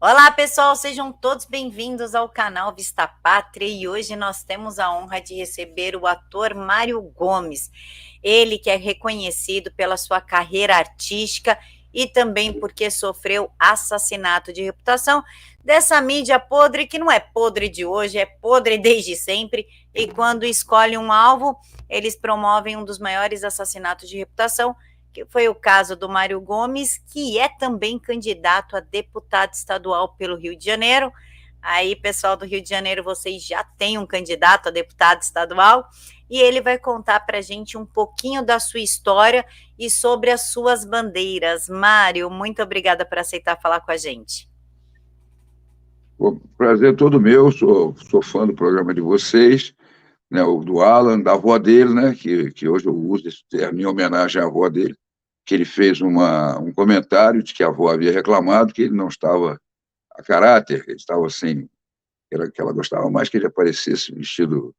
Olá, pessoal, sejam todos bem-vindos ao canal Vista Pátria e hoje nós temos a honra de receber o ator Mário Gomes. Ele que é reconhecido pela sua carreira artística e também porque sofreu assassinato de reputação dessa mídia podre, que não é podre de hoje, é podre desde sempre, e quando escolhe um alvo, eles promovem um dos maiores assassinatos de reputação, que foi o caso do Mário Gomes, que é também candidato a deputado estadual pelo Rio de Janeiro. Aí, pessoal do Rio de Janeiro, vocês já têm um candidato a deputado estadual, e ele vai contar para a gente um pouquinho da sua história e sobre as suas bandeiras. Mário, muito obrigada por aceitar falar com a gente. O prazer é todo meu, sou fã do programa de vocês, né, o do Alan, da avó dele, né, que hoje eu uso esse termo em homenagem à avó dele, que ele fez um comentário de que a avó havia reclamado que ele não estava a caráter, que ele estava assim, que ela gostava mais que ele aparecesse vestido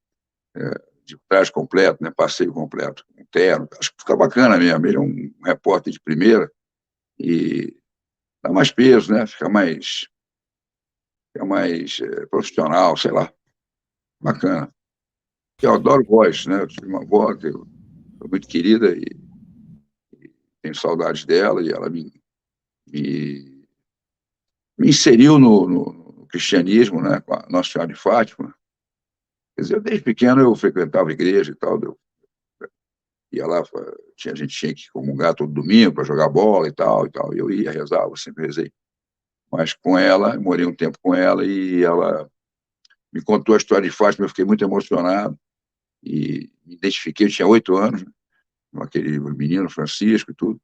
de traje completo, né, passeio completo, um terno. Acho que fica bacana mesmo, ele é um repórter de primeira e dá mais peso, né, fica mais profissional, sei lá, bacana. Eu adoro voz, né? Eu tive uma avó que foi muito querida e tenho saudades dela, e ela me, me inseriu no cristianismo, né? Com a Nossa Senhora de Fátima. Quer dizer, desde pequeno eu frequentava a igreja e tal, eu ia lá, a gente tinha que comungar todo domingo para jogar bola e tal, e eu ia, rezava, sempre rezei. Mas com ela, eu morei um tempo com ela e ela me contou a história de Fátima, eu fiquei muito emocionado e me identifiquei, eu tinha 8 anos, né, com aquele menino Francisco e tudo.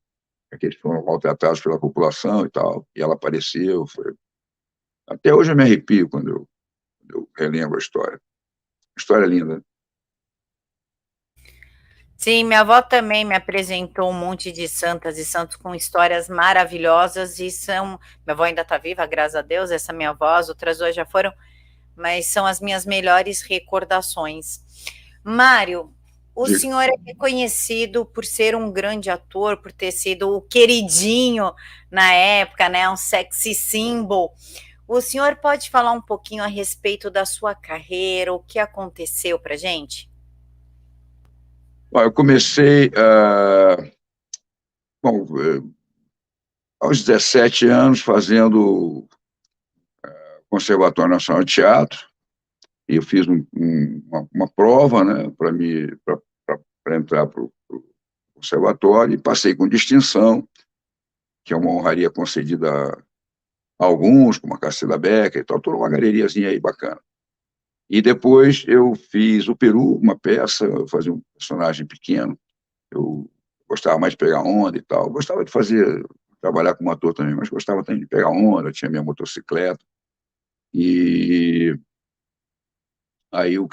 Aqueles foram maltratados pela população e tal, e ela apareceu. Até hoje eu me arrepio quando eu relembro a história. História linda. Sim, minha avó também me apresentou um monte de santas e santos com histórias maravilhosas e são... Minha avó ainda está viva, graças a Deus, essa minha avó, as outras duas já foram, mas são as minhas melhores recordações. Mário, o Diga. senhor é reconhecido por ser um grande ator, por ter sido o queridinho na época, né? Um sexy symbol. O senhor pode falar um pouquinho a respeito da sua carreira, o que aconteceu para gente? Bom, eu comecei, bom, aos 17 anos, fazendo Conservatório Nacional de Teatro, e eu fiz uma prova, né, para entrar para o conservatório, e passei com distinção, que é uma honraria concedida a alguns, como a Cacilda Becker e tal, toda uma galeriazinha aí bacana. E depois eu fiz o Peru, uma peça, eu fazia um personagem pequeno, eu gostava mais de pegar onda e tal, gostava de trabalhar como ator também, mas gostava também de pegar onda, tinha minha motocicleta, e aí o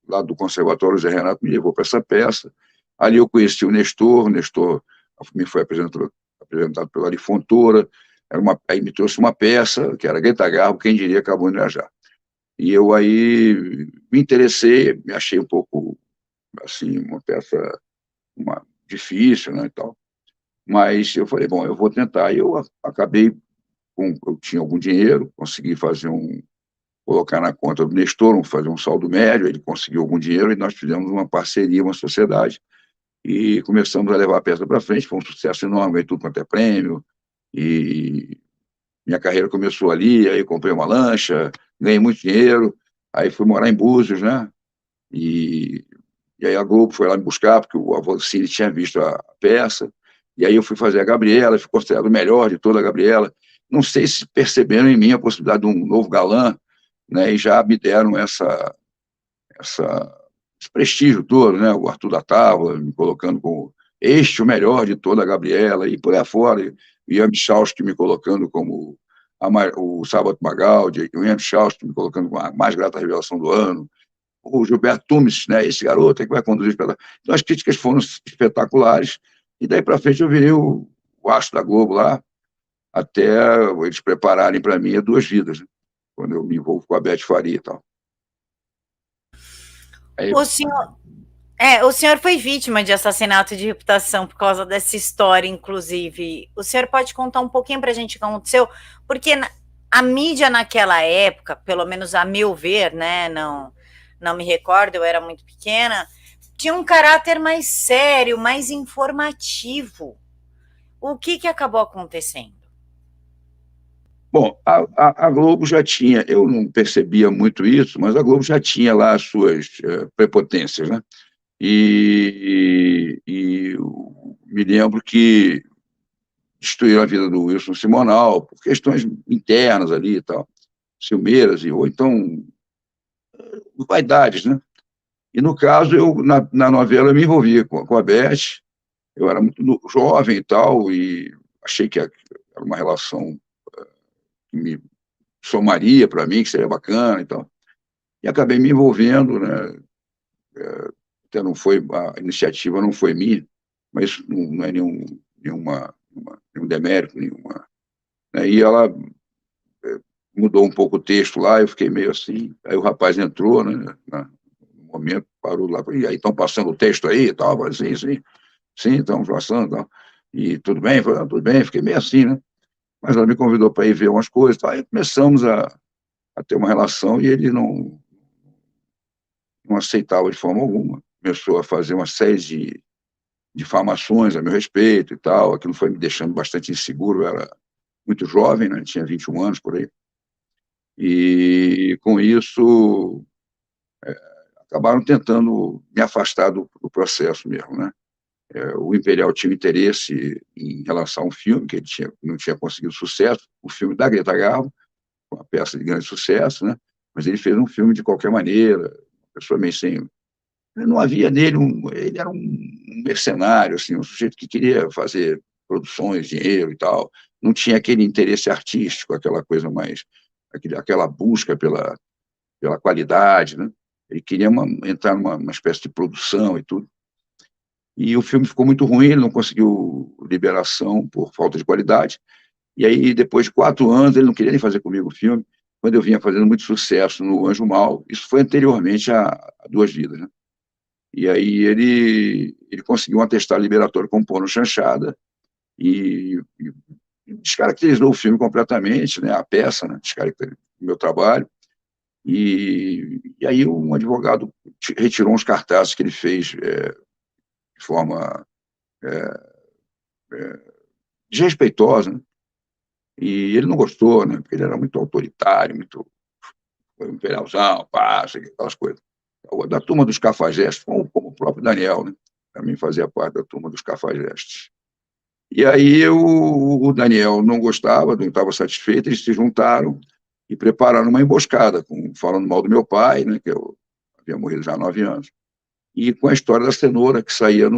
lá do conservatório, o Zé Renato me levou para essa peça, ali eu conheci o Nestor me foi apresentado pelo Ari Fontoura, aí me trouxe uma peça, que era Greta Garbo, quem diria Acabou de Viajar. E eu aí me interessei, me achei um pouco, assim, uma peça difícil, né, e tal. Mas eu falei, bom, eu vou tentar. E eu acabei, eu tinha algum dinheiro, consegui colocar na conta do Nestor, fazer um saldo médio, ele conseguiu algum dinheiro e nós fizemos uma parceria, uma sociedade, e começamos a levar a peça para frente, foi um sucesso enorme, ganhei tudo quanto é prêmio, e minha carreira começou ali, aí comprei uma lancha, ganhei muito dinheiro, aí fui morar em Búzios, né? E, e aí a Globo foi lá me buscar, porque o avô do Cine tinha visto a peça, e aí eu fui fazer a Gabriela, fui considerado o melhor de toda a Gabriela. Não sei se perceberam em mim a possibilidade de um novo galã, né? E já me deram esse prestígio todo, né? O Arthur da Távola me colocando como o melhor de toda a Gabriela, e por aí fora, e o Ian Michalski me colocando como o Sábado Magaldi, o Ian Michalski me colocando como a mais grata revelação do ano, o Gilberto Tumes, né, esse garoto que vai conduzir o espetáculo. Então as críticas foram espetaculares, e daí para frente eu virei o astro da Globo lá, até eles prepararem para mim Duas Vidas, né, quando eu me envolvo com a Beth Faria e tal. Aí, O senhor, o senhor foi vítima de assassinato de reputação por causa dessa história, inclusive. O senhor pode contar um pouquinho para a gente o que aconteceu? Porque a mídia naquela época, pelo menos a meu ver, né, não me recordo, eu era muito pequena, tinha um caráter mais sério, mais informativo. O que acabou acontecendo? Bom, a Globo já tinha, eu não percebia muito isso, mas a Globo já tinha lá as suas prepotências, né? E me lembro que destruíram a vida do Wilson Simonal por questões internas ali e tal, ciumeiras, ou então vaidades, né? E no caso, na novela, eu me envolvi com a Beth, eu era muito jovem e tal, e achei que era uma relação que me somaria para mim, que seria bacana e tal. E acabei me envolvendo, né? Até não foi, a iniciativa não foi minha, mas isso não é nenhum demérito, nenhuma. Né? E ela mudou um pouco o texto lá, eu fiquei meio assim. Aí o rapaz entrou, né? No momento, parou lá, e aí estão passando o texto aí e tal, eu falei, sim, estamos passando e tal. E tudo bem? Eu falei, tudo bem, fiquei meio assim, né? Mas ela me convidou para ir ver umas coisas, tá? Aí começamos a ter uma relação e ele não aceitava de forma alguma. Começou a fazer uma série de difamações a meu respeito e tal. Aquilo foi me deixando bastante inseguro. Eu era muito jovem, né? Tinha 21 anos por aí. E com isso acabaram tentando me afastar do processo mesmo, né? O Imperial tinha interesse em relação a um filme que ele não tinha conseguido sucesso, o filme da Greta Garbo, uma peça de grande sucesso, né? Mas ele fez um filme de qualquer maneira, uma pessoa meio sem. Não havia nele ele era um mercenário, assim, um sujeito que queria fazer produções, dinheiro e tal. Não tinha aquele interesse artístico, aquela coisa mais, aquela busca pela qualidade, né? Ele queria entrar numa espécie de produção e tudo. E o filme ficou muito ruim, ele não conseguiu liberação por falta de qualidade. E aí, depois de 4 anos, ele não queria nem fazer comigo o filme, quando eu vinha fazendo muito sucesso no Anjo Mal. Isso foi anteriormente a Duas Vidas, né? E aí ele conseguiu um atestado liberatório com Pono Chanchada e descaracterizou o filme completamente, né? A peça, né? Descaracterizou o meu trabalho. E aí um advogado retirou uns cartazes que ele fez de forma desrespeitosa, né? E ele não gostou, né? Porque ele era muito autoritário, muito imperialzão, pá, aquelas coisas. Da turma dos cafajestes, como o próprio Daniel, né? Também fazia parte da turma dos cafajestes. E aí o Daniel não gostava, não estava satisfeito, eles se juntaram e prepararam uma emboscada, falando mal do meu pai, né, que eu havia morrido já há 9 anos, e com a história da cenoura que saía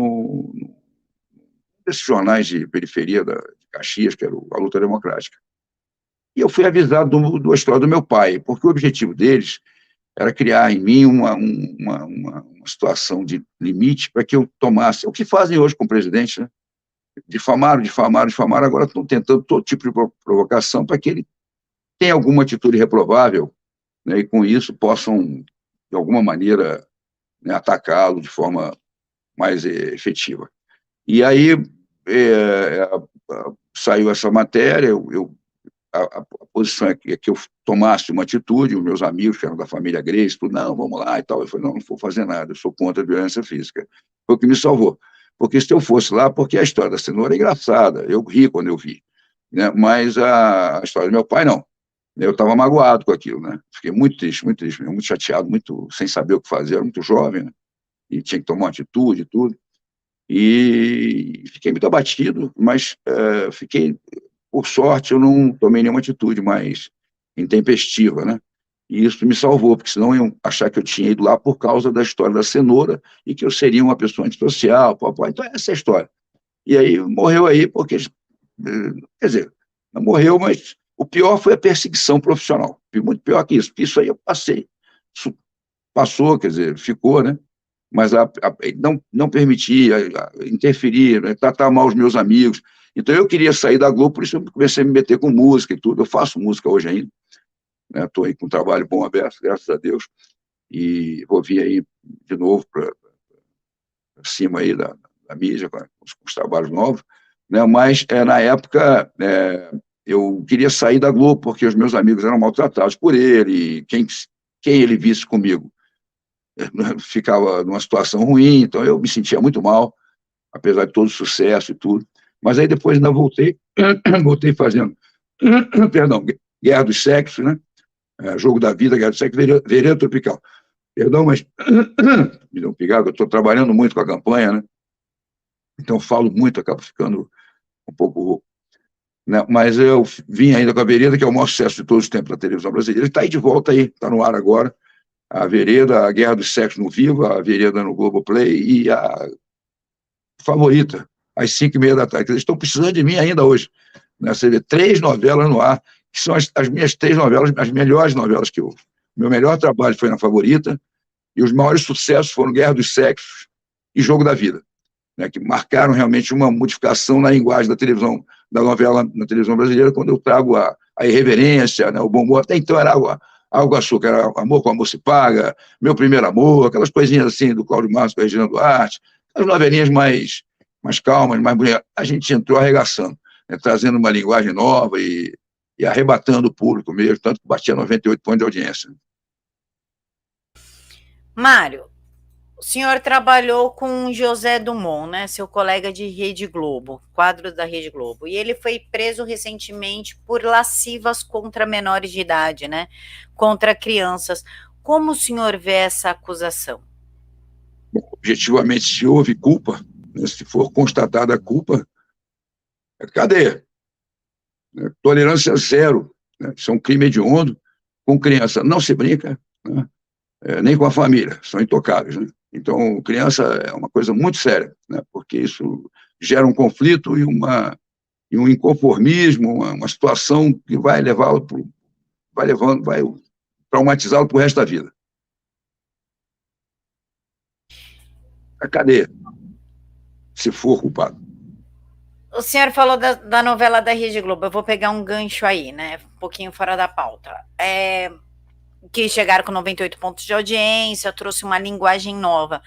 desses jornais de periferia de Caxias, que era a Luta Democrática. E eu fui avisado da história do meu pai, porque o objetivo deles era criar em mim uma situação de limite para que eu tomasse, o que fazem hoje com o presidente, né? Difamaram, agora estão tentando todo tipo de provocação para que ele tenha alguma atitude reprovável, né, e com isso possam, de alguma maneira, né, atacá-lo de forma mais efetiva. E aí saiu essa matéria, a posição é que eu tomasse uma atitude, os meus amigos, que eram da família Grace, tudo, não, vamos lá e tal. Eu falei, não vou fazer nada, eu sou contra a violência física. Foi o que me salvou. Porque se eu fosse lá, porque a história da cenoura é engraçada, eu ri quando eu vi, né? Mas a história do meu pai, não. Eu estava magoado com aquilo, né? Fiquei muito triste, muito chateado, muito sem saber o que fazer, era muito jovem, né? E tinha que tomar uma atitude e tudo. E fiquei muito abatido, mas fiquei por sorte, eu não tomei nenhuma atitude mais intempestiva, né? E isso me salvou, porque senão iam achar que eu tinha ido lá por causa da história da cenoura e que eu seria uma pessoa antissocial, então essa é a história. E aí morreu aí, porque, quer dizer, não morreu, mas o pior foi a perseguição profissional, muito pior que isso, porque isso aí eu passei, isso passou, quer dizer, ficou, né? Mas não permitir interferir, né? Tratar mal os meus amigos. Então eu queria sair da Globo, por isso eu comecei a me meter com música e tudo. Eu faço música hoje ainda, né? Estou aí com um trabalho bom aberto, graças a Deus, e vou vir aí de novo para cima aí da mídia com os trabalhos novos, né? Mas na época eu queria sair da Globo, porque os meus amigos eram maltratados por ele, e quem ele visse comigo ficava numa situação ruim, então eu me sentia muito mal, apesar de todo o sucesso e tudo. Mas aí depois ainda voltei, voltei fazendo, perdão, Guerra dos Sexos, né? Jogo da Vida, Guerra dos Sexos, Vereda Tropical. Perdão, mas me deu um pigado, eu estou trabalhando muito com a campanha, né? Então falo muito, acabo ficando um pouco rouco. Né? Mas eu vim ainda com a Vereda, que é o maior sucesso de todos os tempos da televisão brasileira, está aí de volta aí, está no ar agora. A Vereda, a Guerra dos Sexos no Viva, a Vereda no Globoplay e a Favorita, às 5h30 da tarde. Eles estão precisando de mim ainda hoje. Né? Você vê 3 novelas no ar, que são as minhas 3 novelas, as melhores novelas que houve. O meu melhor trabalho foi na Favorita, e os maiores sucessos foram Guerra dos Sexos e Jogo da Vida, né? Que marcaram realmente uma modificação na linguagem da televisão, da novela na televisão brasileira, quando eu trago a irreverência, né? O bom humor. Até então era algo açúcar, era Amor com Amor se Paga, Meu Primeiro Amor, aquelas coisinhas assim do Cláudio Marcos com a Regina Duarte, as novelinhas mais calmas, mais bonitas. A gente entrou arregaçando, né? Trazendo uma linguagem nova e arrebatando o público mesmo, tanto que batia 98 pontos de audiência. Mário, o senhor trabalhou com José Dumont, né, seu colega de Rede Globo, quadro da Rede Globo, e ele foi preso recentemente por lascivas contra menores de idade, né, contra crianças. Como o senhor vê essa acusação? Objetivamente, se houve culpa, né, se for constatada a culpa, é cadeia. Né, tolerância zero. Né, isso é um crime hediondo. Com criança não se brinca, né, nem com a família, são intocáveis. Né? Então, criança é uma coisa muito séria, né, porque isso gera um conflito e um inconformismo, uma situação que vai levá-lo, vai traumatizá-lo para o resto da vida. A cadeia, se for culpado. O senhor falou da novela da Rede Globo, eu vou pegar um gancho aí, né, um pouquinho fora da pauta. Que chegaram com 98 pontos de audiência, trouxe uma linguagem nova.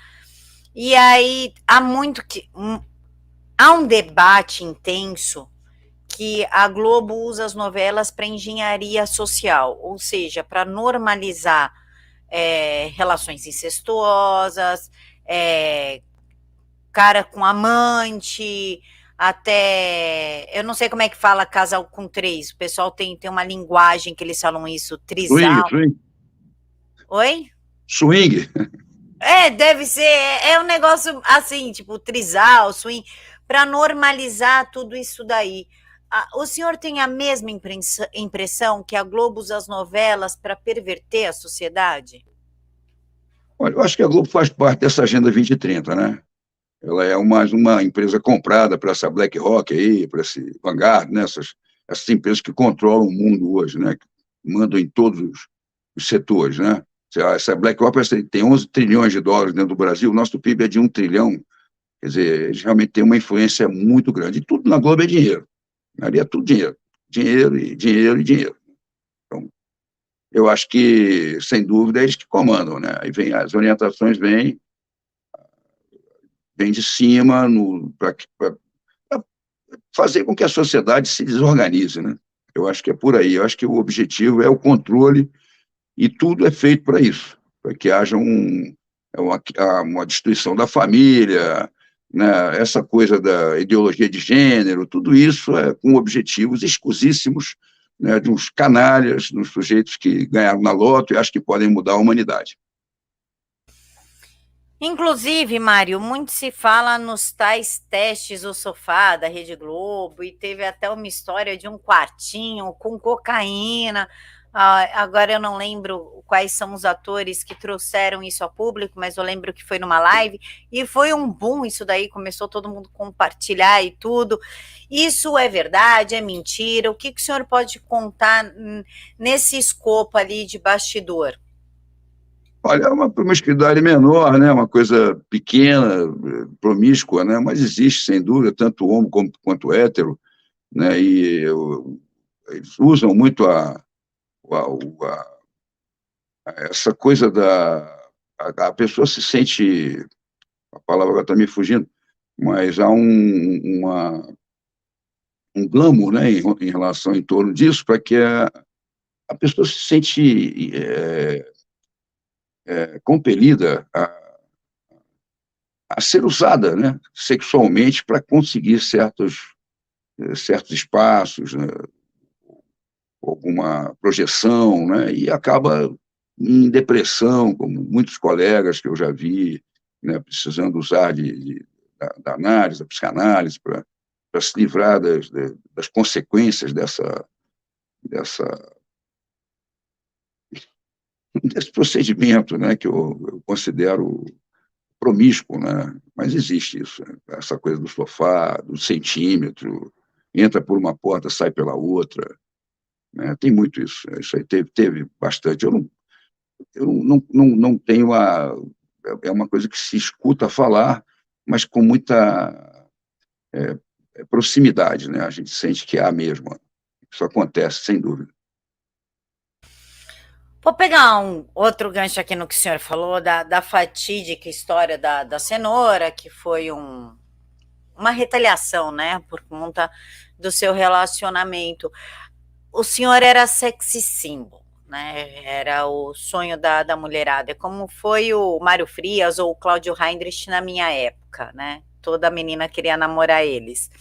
E aí há um debate intenso que a Globo usa as novelas para engenharia social, ou seja, para normalizar relações incestuosas, cara com amante, até, eu não sei como é que fala casal com 3, o pessoal tem uma linguagem que eles falam isso, trisal. Swing. Oi? Swing. Deve ser, um negócio assim, tipo trisal, swing, para normalizar tudo isso daí. O senhor tem a mesma impressão que a Globo usa as novelas para perverter a sociedade? Olha, eu acho que a Globo faz parte dessa Agenda 2030, né? Ela é mais uma empresa comprada para essa BlackRock aí, para esse Vanguard, né? Essas empresas que controlam o mundo hoje, né? Que mandam em todos os setores, né? Essa BlackRock tem 11 trilhões de dólares dentro do Brasil, o nosso PIB é de 1 trilhão, quer dizer, eles realmente têm uma influência muito grande. E tudo na Globo é dinheiro. Ali é tudo dinheiro. Dinheiro e dinheiro e dinheiro. Então, eu acho que, sem dúvida, é eles que comandam, né? Aí as orientações vêm de cima para fazer com que a sociedade se desorganize, né? Eu acho que é por aí. Eu acho que o objetivo é o controle e tudo é feito para isso, para que haja uma destruição da família, né? Essa coisa da ideologia de gênero, tudo isso é com objetivos escusíssimos, né? De uns canalhas, de uns sujeitos que ganharam na loto e acham que podem mudar a humanidade. Inclusive, Mário, muito se fala nos tais testes do sofá da Rede Globo, e teve até uma história de um quartinho com cocaína. Agora eu não lembro quais são os atores que trouxeram isso a público, mas eu lembro que foi numa live, e foi um boom isso daí, começou todo mundo a compartilhar e tudo. Isso é verdade, é mentira? O que o senhor pode contar nesse escopo ali de bastidor? Olha, é uma promiscuidade menor, né? Uma coisa pequena, promíscua, né? Mas existe, sem dúvida, tanto homo quanto hétero, né? Eles usam muito essa coisa a pessoa se sente, a palavra está me fugindo, mas há um glamour, né, em relação em torno disso, para que a pessoa se sente compelida a ser usada, né, sexualmente para conseguir certos espaços, né, alguma projeção, né, e acaba em depressão, como muitos colegas que eu já vi, né, precisando usar da análise, da psicanálise, para se livrar das consequências dessa, desse procedimento, né, que eu considero promíscuo, né, mas existe isso, né, essa coisa do sofá, do centímetro, entra por uma porta, sai pela outra, né, tem muito isso. Isso aí teve bastante. Eu não tenho é uma coisa que se escuta falar, mas com muita é, proximidade, né? A gente sente que há mesmo. Isso acontece, sem dúvida. Vou pegar um outro gancho aqui no que o senhor falou, da fatídica história da cenoura, que foi uma retaliação, né, por conta do seu relacionamento. O senhor era sexy symbol, né? Era o sonho da mulherada. É como foi o Mário Frias ou o Cláudio Heinrich na minha época, né? Toda menina queria namorar eles.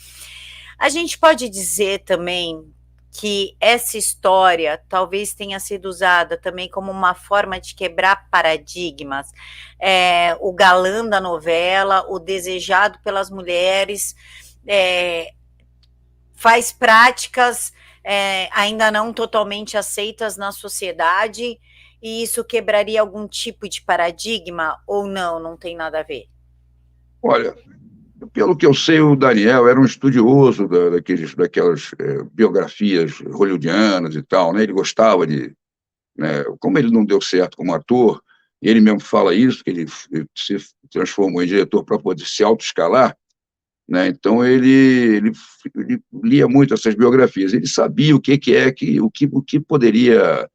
A gente pode dizer também que essa história talvez tenha sido usada também como uma forma de quebrar paradigmas. O galã da novela, o desejado pelas mulheres, faz práticas ainda não totalmente aceitas na sociedade, e isso quebraria algum tipo de paradigma ou não? Não tem nada a ver. Olha, pelo que eu sei, o Daniel era um estudioso daquelas biografias hollywoodianas e tal, né? Ele gostava né? Como ele não deu certo como ator, e ele mesmo fala isso, que ele se transformou em diretor para poder se autoescalar, né? Então ele lia muito essas biografias. Ele sabia o que poderia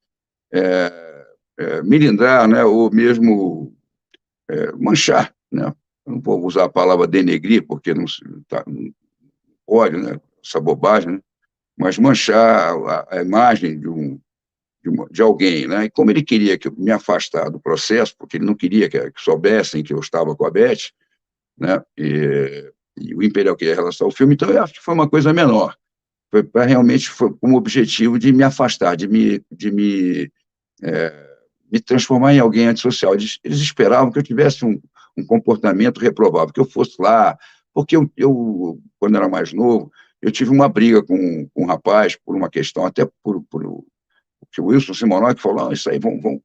melindrar, né? Ou mesmo manchar, né? Eu não vou usar a palavra denegrir, porque não pode, né? Essa bobagem, né? Mas manchar a imagem de alguém, né? E como ele queria que eu me afastar do processo, porque ele não queria que soubessem que eu estava com a Beth, né? E o Imperial queria relação ao filme, então eu acho que foi uma coisa menor. Foi com o objetivo de me afastar, me transformar em alguém antissocial. Eles esperavam que eu tivesse um comportamento reprovável, que eu fosse lá, porque quando era mais novo, eu tive uma briga com um rapaz por uma questão, até porque o Wilson Simonotti falou, isso aí, vão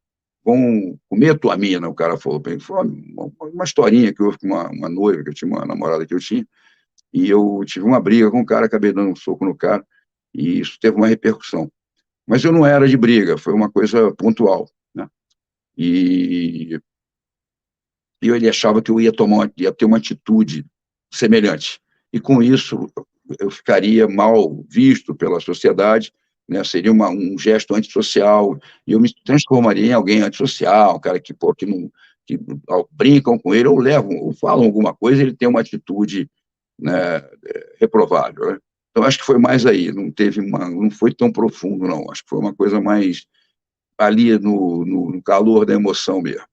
comer a tua mina, o cara falou para ele. Foi uma historinha que houve com uma noiva, que eu tinha, uma namorada que eu tinha, e eu tive uma briga com o cara, acabei dando um soco no cara, e isso teve uma repercussão. Mas eu não era de briga, foi uma coisa pontual, né? E, e ele achava que eu ia ter uma atitude semelhante. E com isso eu ficaria mal visto pela sociedade, né? Seria um gesto antissocial, e eu me transformaria em alguém antissocial, um cara que não que brincam com ele ou levam ou falam alguma coisa, ele tem uma atitude, né, reprovável, né? Então acho que foi mais aí, não foi tão profundo não, acho que foi uma coisa mais ali no calor da emoção mesmo.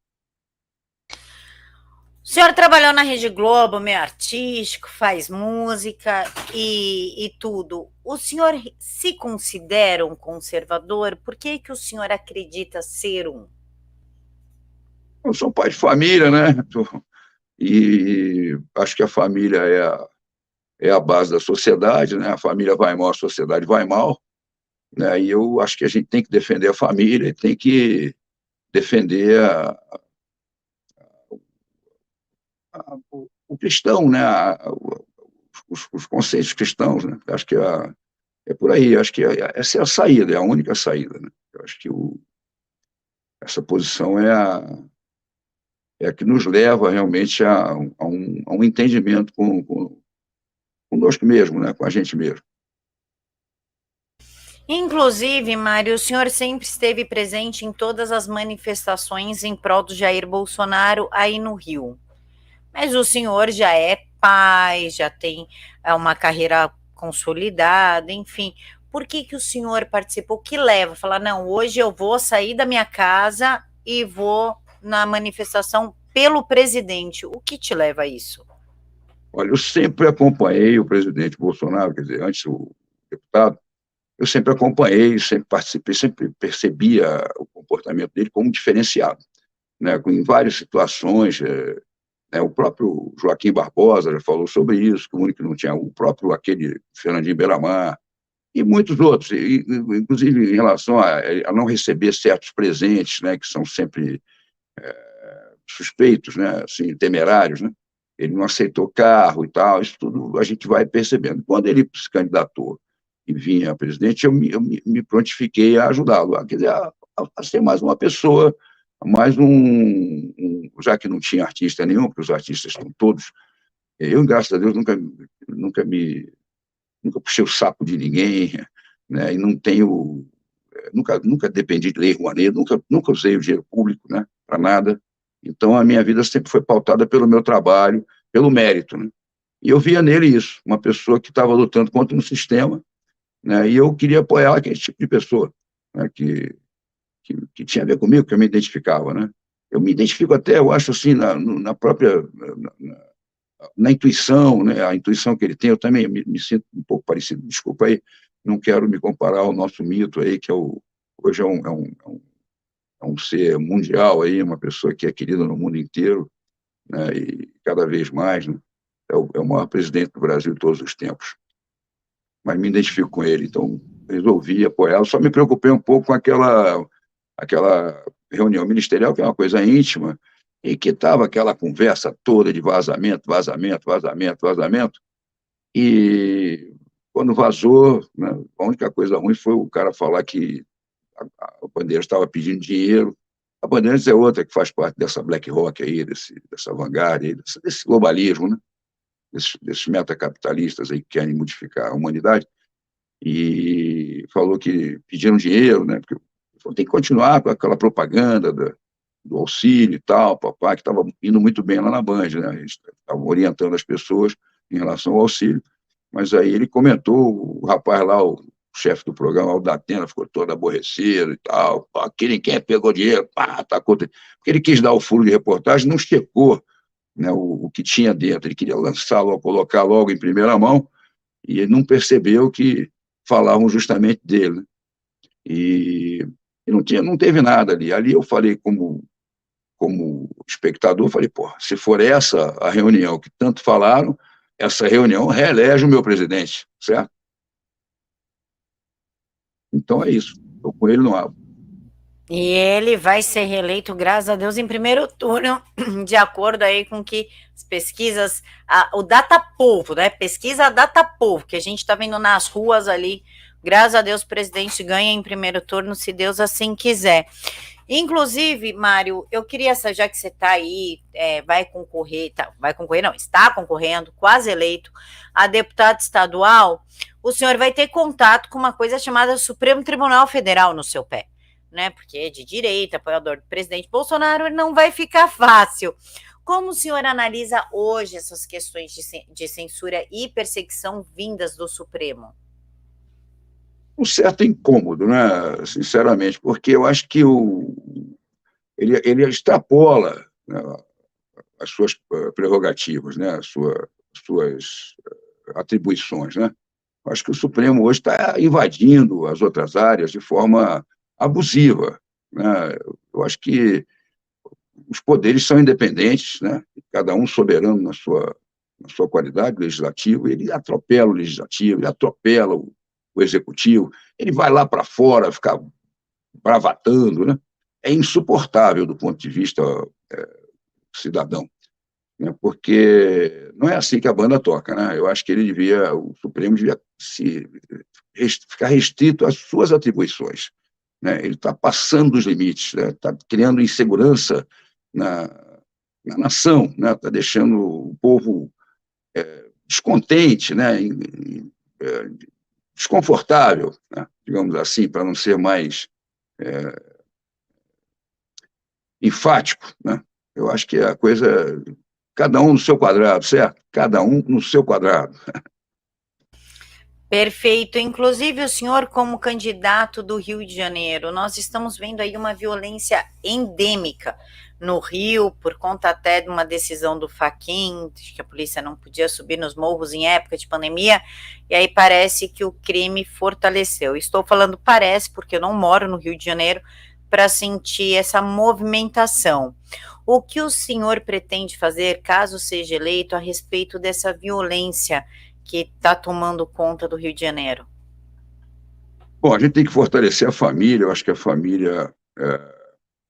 O senhor trabalhou na Rede Globo, meio artístico, faz música e tudo. O senhor se considera um conservador? Por que que o senhor acredita ser um? Eu sou pai de família, né? E acho que a família é a base da sociedade, né? A família vai mal, a sociedade vai mal, né? E eu acho que a gente tem que defender a família, tem que defender o cristão, né? Os conceitos cristãos, né? Acho que é por aí, acho que essa é a saída, é a única saída, né? Eu acho que essa posição é a que nos leva realmente a um entendimento conosco mesmo, né? Com a gente mesmo. Inclusive, Mário, o senhor sempre esteve presente em todas as manifestações em prol do Jair Bolsonaro aí no Rio. Mas o senhor já é pai, já tem uma carreira consolidada, enfim. Por que que o senhor participou? O que leva? Falar, não, hoje eu vou sair da minha casa e vou na manifestação pelo presidente. O que te leva a isso? Olha, eu sempre acompanhei o presidente Bolsonaro, quer dizer, antes o deputado, eu sempre acompanhei, sempre participei, sempre percebia o comportamento dele como diferenciado, né? Em várias situações, né? O próprio Joaquim Barbosa já falou sobre isso, que o único que não tinha, o próprio aquele Fernandinho Beiramar, e muitos outros, inclusive em relação a não receber certos presentes, né, que são sempre suspeitos, né, assim, temerários, né? Ele não aceitou carro e tal, isso tudo a gente vai percebendo. Quando ele se candidatou e vinha a presidente, eu me prontifiquei a ajudá-lo, quer dizer, a ser mais uma pessoa, mais já que não tinha artista nenhum, porque os artistas estão todos, eu, graças a Deus, nunca nunca puxei o saco de ninguém, né, e não tenho, nunca dependi de lei Rouanet, nunca usei o dinheiro público, né, para nada. Então, a minha vida sempre foi pautada pelo meu trabalho, pelo mérito, né? E eu via nele isso, uma pessoa que estava lutando contra um sistema, né? E eu queria apoiar aquele tipo de pessoa, né? Que tinha a ver comigo, que eu me identificava, né? Eu me identifico até, eu acho assim, na própria, na intuição, né? A intuição que ele tem, eu também me sinto um pouco parecido, desculpa aí, não quero me comparar ao nosso mito aí, que hoje é um ser mundial aí, uma pessoa que é querida no mundo inteiro, né, e cada vez mais, né, é o maior presidente do Brasil de todos os tempos. Mas me identifico com ele, então resolvi apoiá-lo. Só me preocupei um pouco com aquela reunião ministerial, que é uma coisa íntima, e que estava aquela conversa toda de vazamento, vazamento, vazamento, vazamento, e quando vazou, né, a única coisa ruim foi o cara falar que a Bandeiras estava pedindo dinheiro. A Bandeiras é outra que faz parte dessa BlackRock aí, dessa vanguarda, aí, desse globalismo, né? Desses metacapitalistas aí que querem modificar a humanidade, e falou que pediram dinheiro, né? Porque tem que continuar com aquela propaganda do auxílio e tal, papai, que estava indo muito bem lá na Band, né? Eles estavam orientando as pessoas em relação ao auxílio, mas aí ele comentou, o rapaz lá, o chefe do programa, o Datena, ficou todo aborrecido e tal, aquele quem pegou dinheiro, pá, tacou, porque ele quis dar o furo de reportagem, não checou, né, o que tinha dentro, ele queria lançar logo, colocar logo em primeira mão, e ele não percebeu que falavam justamente dele, né? E não teve nada ali. Ali eu falei como espectador, falei, pô, se for essa a reunião que tanto falaram, essa reunião reelege o meu presidente, certo? Então é isso. Estou com ele no ar. E ele vai ser reeleito, graças a Deus, em primeiro turno, de acordo aí com que as pesquisas, o Datapovo, né? Pesquisa Datapovo, que a gente está vendo nas ruas ali. Graças a Deus, o presidente ganha em primeiro turno, se Deus assim quiser. Inclusive, Mário, eu queria saber, já que você está aí, vai concorrer, não, está concorrendo, quase eleito, a deputado estadual, o senhor vai ter contato com uma coisa chamada Supremo Tribunal Federal no seu pé, né? Porque é de direita, apoiador do presidente Bolsonaro, não vai ficar fácil. Como o senhor analisa hoje essas questões de censura e perseguição vindas do Supremo? Um certo incômodo, né? Sinceramente, porque eu acho que ele extrapola, né, as suas prerrogativas, né? Suas atribuições, né? Eu acho que o Supremo hoje está invadindo as outras áreas de forma abusiva, né? Eu acho que os poderes são independentes, né? Cada um soberano na sua qualidade, legislativo, ele atropela o legislativo, ele atropela o executivo, ele vai lá para fora ficar bravatando, né? É insuportável do ponto de vista cidadão, né? Porque não é assim que a banda toca, né? Eu acho que o Supremo devia ficar restrito às suas atribuições, né? Ele está passando dos limites, né? Está criando insegurança na, na nação, né? Está deixando o povo descontente, né? Desconfortável, né? Digamos assim, para não ser mais enfático, né? Eu acho que a coisa, cada um no seu quadrado, certo? Cada um no seu quadrado. Perfeito. Inclusive, o senhor, como candidato do Rio de Janeiro, nós estamos vendo aí uma violência endêmica no Rio, por conta até de uma decisão do Fachin, de que a polícia não podia subir nos morros em época de pandemia, e aí parece que o crime fortaleceu. Estou falando parece, porque eu não moro no Rio de Janeiro, para sentir essa movimentação. O que o senhor pretende fazer, caso seja eleito, a respeito dessa violência que está tomando conta do Rio de Janeiro? Bom, a gente tem que fortalecer a família, eu acho que a família,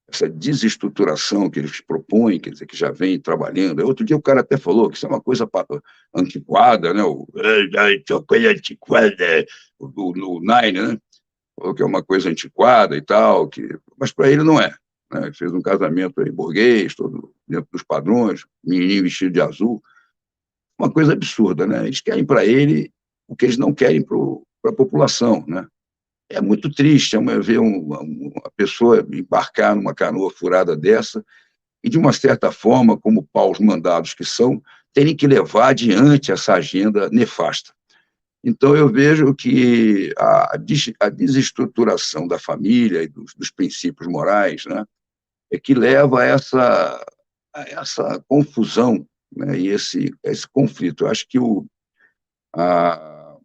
essa desestruturação que eles propõem, quer dizer, que já vem trabalhando. Outro dia o cara até falou que isso é uma coisa antiquada, né? Isso é uma coisa antiquada, o Nine, né? Falou que é uma coisa antiquada e tal, mas para ele não é. Né? Ele fez um casamento aí burguês, todo dentro dos padrões, menininho vestido de azul, uma coisa absurda, né? Eles querem para ele o que eles não querem para a população, né? É muito triste ver uma pessoa embarcar numa canoa furada dessa e, de uma certa forma, como paus mandados que são, terem que levar adiante essa agenda nefasta. Então, eu vejo que a desestruturação da família e dos princípios morais, né, é que leva a essa confusão, né, e esse conflito. Eu acho que a,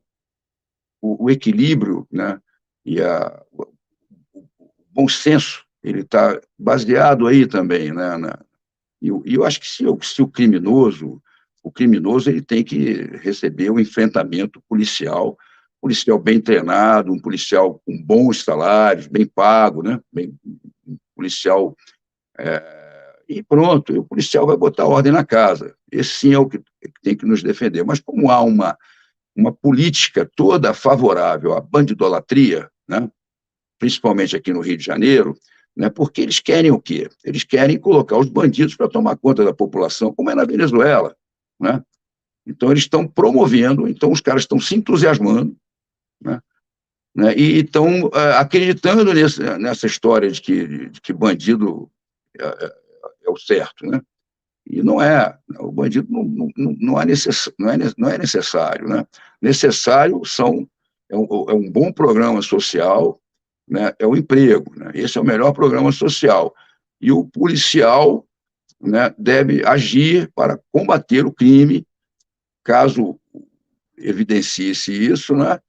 o equilíbrio, né, e o bom senso ele está baseado aí também, né, e eu acho que se o criminoso ele tem que receber um enfrentamento policial bem treinado, um policial com bons salários, bem pago, né? Um policial e pronto, e o policial vai botar ordem na casa. Esse sim é o que tem que nos defender. Mas como há uma política toda favorável à bandidolatria, né? Principalmente aqui no Rio de Janeiro, né, porque eles querem o quê? Eles querem colocar os bandidos para tomar conta da população, como é na Venezuela. Né? Então, eles estão promovendo, então os caras estão se entusiasmando, né? E estão acreditando nessa história de que bandido é o certo. Né? E não é. O bandido não é necessário. Né? Necessário é um bom programa social, né, é o emprego. Né? Esse é o melhor programa social. E o policial, né, deve agir para combater o crime, caso evidencie-se isso, né,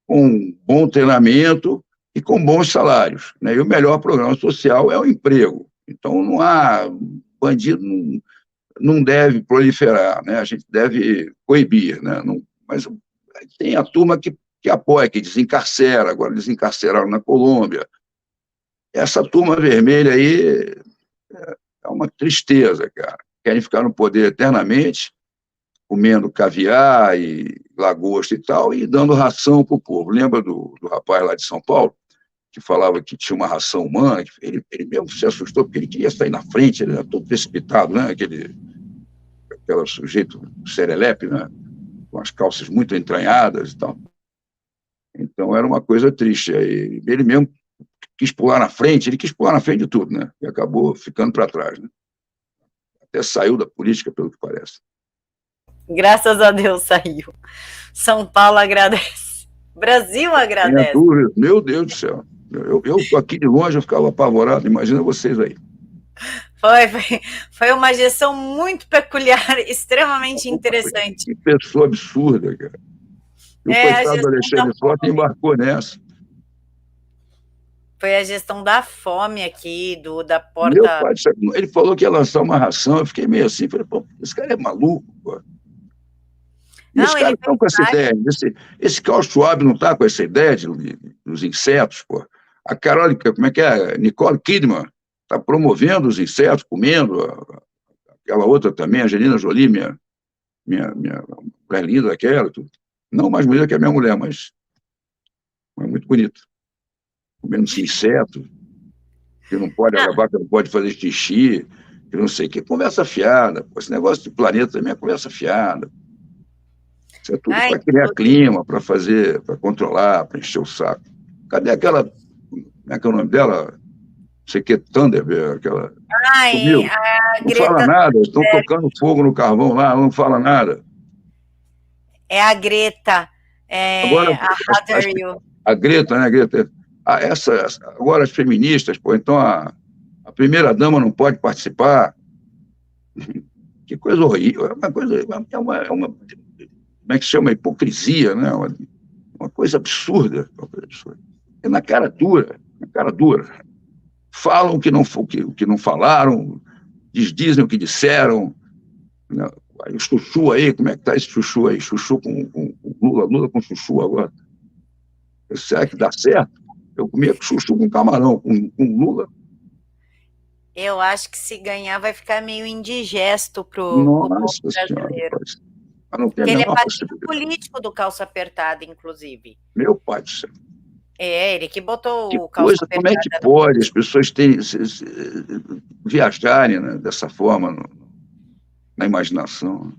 com bom treinamento e com bons salários. Né? E o melhor programa social é o emprego. Então, não há bandido, não deve proliferar, né? A gente deve coibir. Né? Não, mas tem a turma que apoia, que desencarcera, agora desencarceraram na Colômbia. Essa turma vermelha aí é uma tristeza, cara. Querem ficar no poder eternamente, comendo caviar e lagosta e tal, e dando ração para o povo. Lembra do rapaz lá de São Paulo, que falava que tinha uma ração humana? Que ele mesmo se assustou, porque ele queria sair na frente, ele era todo precipitado, né? Aquele sujeito serelepe, né? Com as calças muito entranhadas e tal. Então, era uma coisa triste. Ele mesmo quis pular na frente, ele quis pular na frente de tudo, né? E acabou ficando para trás, né? Até saiu da política, pelo que parece. Graças a Deus saiu. São Paulo agradece. Brasil agradece. Meu Deus do céu. Eu aqui de longe, eu ficava apavorado. Imagina vocês aí. Foi uma gestão muito peculiar, extremamente interessante. Que pessoa absurda, cara. E o coitado do Alexandre Frota embarcou nessa. Foi a gestão da fome aqui, da porta... Meu pai, ele falou que ia lançar uma ração, eu fiquei meio assim, falei, pô, esse cara é maluco, pô. E os caras estão com essa ideia. Esse Klaus Schwab não está com essa ideia dos insetos, pô. A Carol, como é que é? Nicole Kidman está promovendo os insetos, comendo. Aquela outra também, Angelina Jolie, minha mulher linda daquela. Tudo. Não mais bonita que a minha mulher, mas muito bonita. Comendo esse inseto, que não pode acabar, que não pode fazer xixi, que não sei o que. Conversa fiada. Pô. Esse negócio de planeta também é conversa fiada. Isso é tudo para criar clima, para controlar, para encher o saco. Cadê aquela. Como é que é o nome dela? Não sei o que, Thunderberg, aquela. Não fala nada, estão tocando fogo no carvão lá, não fala nada. É a Greta. Agora, How dare you? a Greta, né, a Greta, agora as feministas, pô, então a primeira-dama não pode participar. Que coisa horrível, é uma coisa, como é que se chama? Hipocrisia, né? Uma coisa absurda, uma coisa absurda. É na cara dura, na cara dura. Falam o que não falaram, dizem o que disseram. Né? Aí o chuchu aí, como é que tá esse chuchu aí? Chuchu com Lula, Lula com chuchu agora. Será que dá certo? Eu comia chuchu com camarão, com Lula. Eu acho que se ganhar vai ficar meio indigesto pro povo Nossa Senhora, brasileiro. mas não tem a Porque ele é menor padrinho possibilidade. político do Calça Apertada, inclusive. Meu pai do céu. É, ele que botou Que o Calça coisa, como é que Apertada no... pode as pessoas viajarem, né, dessa forma na imaginação?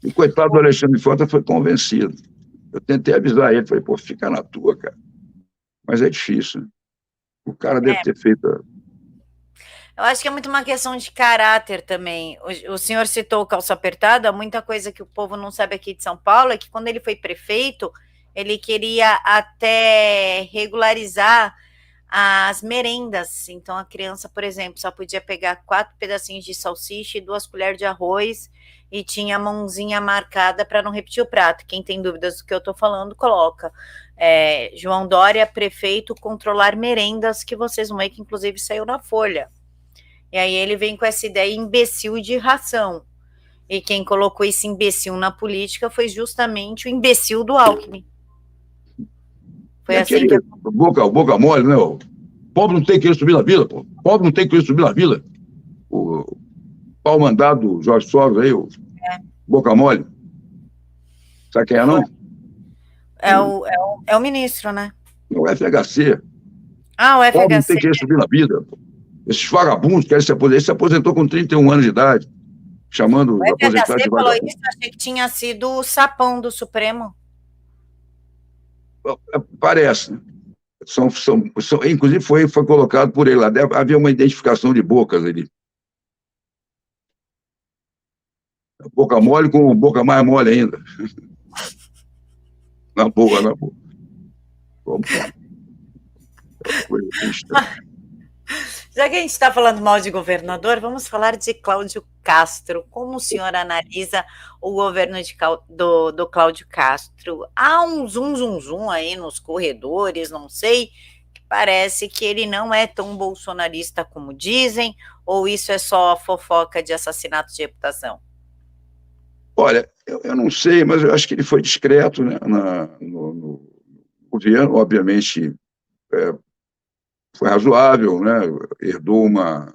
E coitado do Alexandre Frota foi convencido. Eu tentei avisar ele, falei, pô, fica na tua, cara. Mas é difícil. Né? O cara deve ter feito. Eu acho que é muito uma questão de caráter também. O senhor citou o Calça Apertada, muita coisa que o povo não sabe aqui de São Paulo é que quando ele foi prefeito, ele queria até regularizar as merendas. Então, a criança, por exemplo, só podia pegar 4 pedacinhos de salsicha e 2 colheres de arroz e tinha a mãozinha marcada para não repetir o prato. Quem tem dúvidas do que eu estou falando, coloca. João Dória, prefeito, controlar merendas, que vocês vão ver que inclusive saiu na Folha. E aí ele vem com essa ideia imbecil de ração. E quem colocou esse imbecil na política foi justamente o imbecil do Alckmin. Foi assim que... Boca mole, né? O pobre não tem que subir na vila, pô. Pobre não tem que subir na vila. O pau mandado do Jorge Soros aí, o boca mole. Sabe quem é, não? É o ministro, né? O FHC. Ah, o FHC. Pobre não tem que subir na vida, pô. Esses vagabundos querem se aposentar. Ele se aposentou com 31 anos de idade, chamando os aposentados de vagabundos. O FHC falou isso, eu achei que tinha sido o sapão do Supremo. Parece, né? Inclusive foi colocado por ele lá. Havia uma identificação de bocas ali. Boca mole com boca mais mole ainda. Na boa, na boa. Coisa estranha. Já que a gente está falando mal de governador, vamos falar de Cláudio Castro. Como o senhor analisa o governo do Cláudio Castro? Há um zum aí nos corredores, não sei, que parece que ele não é tão bolsonarista como dizem, ou isso é só fofoca de assassinato de reputação? Olha, eu não sei, mas eu acho que ele foi discreto, né, no governo, obviamente foi razoável, né, herdou uma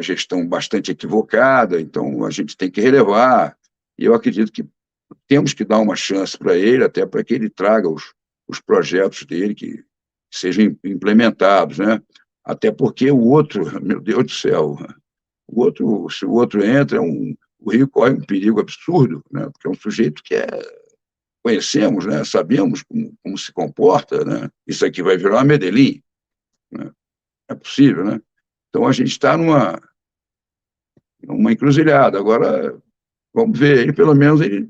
gestão bastante equivocada, então a gente tem que relevar, e eu acredito que temos que dar uma chance para ele, até para que ele traga os projetos dele que sejam implementados, né? Até porque o outro, meu Deus do céu, se o outro entra, o Rio corre um perigo absurdo, né? Porque é um sujeito que conhecemos, né? Sabemos como se comporta, né? Isso aqui vai virar uma Medellín, né? É possível, né? Então a gente está numa encruzilhada. Agora, vamos ver, ele pelo menos ele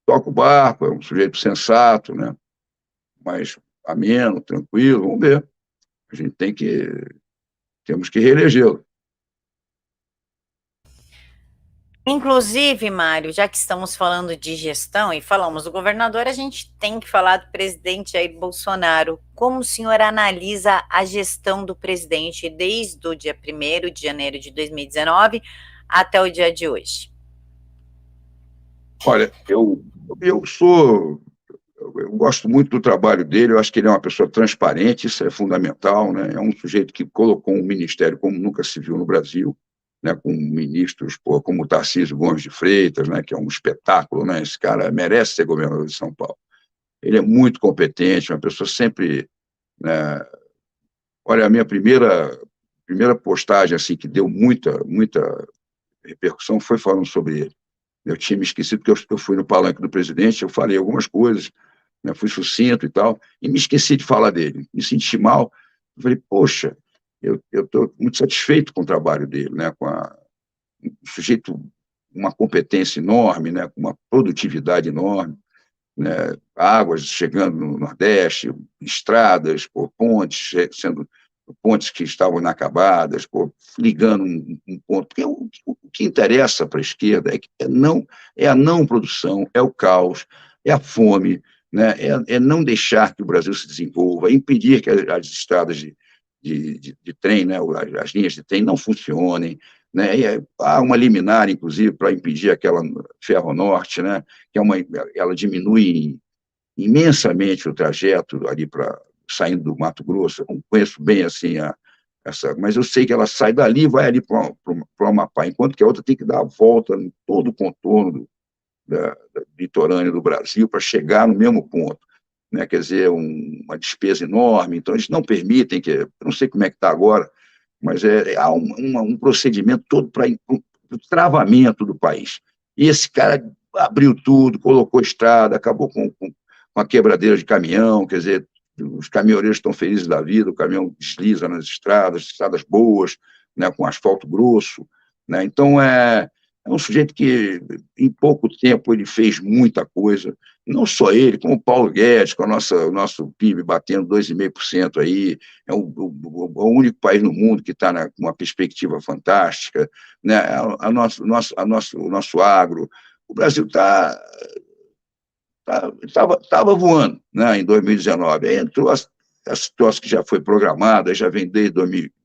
toca o barco, é um sujeito sensato, né? Mais ameno, tranquilo, vamos ver. A gente temos que reelegê-lo. Inclusive, Mário, já que estamos falando de gestão e falamos do governador, a gente tem que falar do presidente Jair Bolsonaro. Como o senhor analisa a gestão do presidente desde o dia 1º de janeiro de 2019 até o dia de hoje? Olha, eu gosto muito do trabalho dele, eu acho que ele é uma pessoa transparente, isso é fundamental, né? É um sujeito que colocou um ministério como nunca se viu no Brasil, né, com ministros como o Tarcísio Gomes de Freitas, né, que é um espetáculo, né, esse cara merece ser governador de São Paulo. Ele é muito competente, uma pessoa sempre... Né, olha, a minha primeira postagem assim, que deu muita repercussão foi falando sobre ele. Eu tinha me esquecido, porque eu fui no palanque do presidente, eu falei algumas coisas, né, fui sucinto e tal, e me esqueci de falar dele, me senti mal. Eu falei, poxa, eu estou muito satisfeito com o trabalho dele, né, um sujeito, uma competência enorme, né, com uma produtividade enorme. né, águas chegando no Nordeste, estradas, pô, pontes sendo pontes que estavam inacabadas, pô, ligando um ponto. Porque o que interessa para a esquerda é a não produção, é o caos, é a fome, né, é não deixar que o Brasil se desenvolva, é impedir que as estradas de trem, né, as linhas de trem não funcionem, né, há uma liminar, inclusive, para impedir aquela Ferronorte, né, que ela diminui imensamente o trajeto ali para saindo do Mato Grosso. Eu não conheço bem assim mas eu sei que ela sai dali e vai ali para o Amapá, enquanto que a outra tem que dar a volta em todo o contorno da litorânea do Brasil para chegar no mesmo ponto. Né? Quer dizer, uma despesa enorme. Então, eles não permitem que. Eu não sei como é que está agora, mas há um procedimento todo para o travamento do país. E esse cara abriu tudo, colocou estrada, acabou com a quebradeira de caminhão, quer dizer, os caminhoneiros estão felizes da vida, o caminhão desliza nas estradas boas, né, com asfalto grosso. Né? Então, é um sujeito que, em pouco tempo, ele fez muita coisa. Não só ele, como o Paulo Guedes, com o nosso PIB batendo 2,5% aí, é o único país no mundo que está com uma perspectiva fantástica, né? O nosso agro. O Brasil estava voando, né, em 2019. Aí entrou a situação que já foi programada, já vem desde